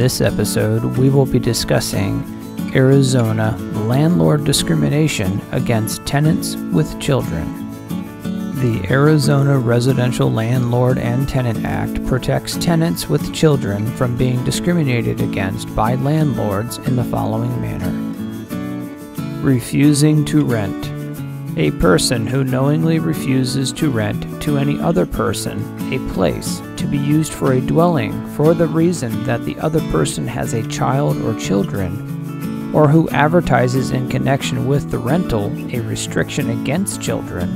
this episode, we will be discussing Arizona landlord discrimination against tenants with children. The Arizona Residential Landlord and Tenant Act protects tenants with children from being discriminated against by landlords in the following manner. Refusing to rent. A person who knowingly refuses to rent to any other person a place to be used for a dwelling for the reason that the other person has a child or children, or who advertises in connection with the rental a restriction against children,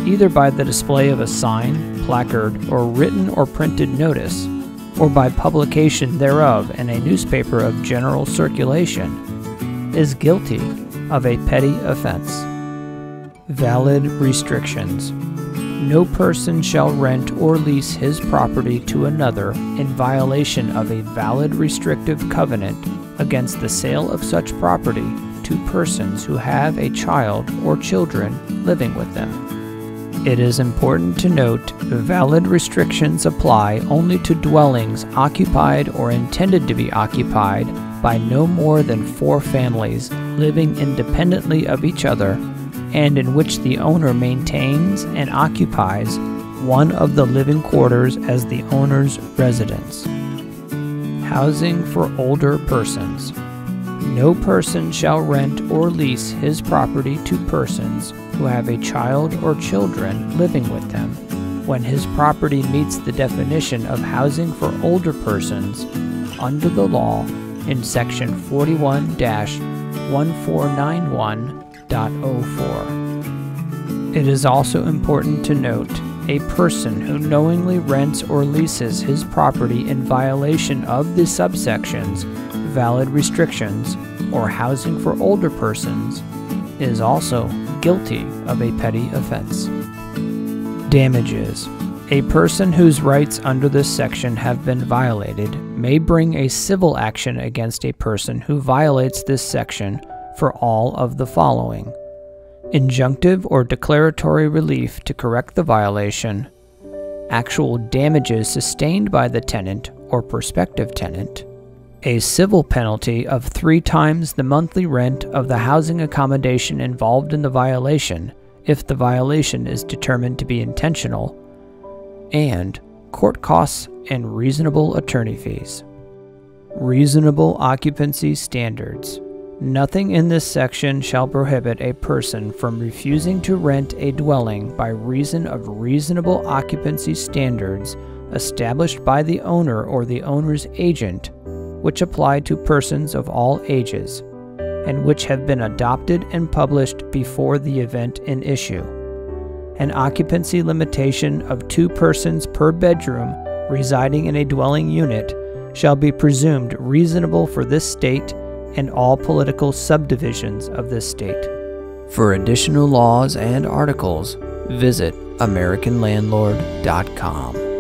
either by the display of a sign, placard, or written or printed notice, or by publication thereof in a newspaper of general circulation, is guilty of a petty offense. Valid restrictions. No person shall rent or lease his property to another in violation of a valid restrictive covenant against the sale of such property to persons who have a child or children living with them. It is important to note valid restrictions apply only to dwellings occupied or intended to be occupied by no more than 4 families living independently of each other, and in which the owner maintains and occupies one of the living quarters as the owner's residence. Housing for older persons. No person shall rent or lease his property to persons who have a child or children living with them when his property meets the definition of housing for older persons under the law in Section 41-1491.04. It is also important to note a person who knowingly rents or leases his property in violation of the subsections valid restrictions or housing for older persons is also guilty of a petty offense. Damages. A person whose rights under this section have been violated may bring a civil action against a person who violates this section for all of the following: injunctive or declaratory relief to correct the violation, actual damages sustained by the tenant or prospective tenant, a civil penalty of 3 times the monthly rent of the housing accommodation involved in the violation if the violation is determined to be intentional, and court costs and reasonable attorney fees. Reasonable occupancy standards. Nothing in this section shall prohibit a person from refusing to rent a dwelling by reason of reasonable occupancy standards established by the owner or the owner's agent, which apply to persons of all ages, and which have been adopted and published before the event in issue. An occupancy limitation of 2 persons per bedroom residing in a dwelling unit shall be presumed reasonable for this state and all political subdivisions of this state. For additional laws and articles, visit AmericanLandlord.com.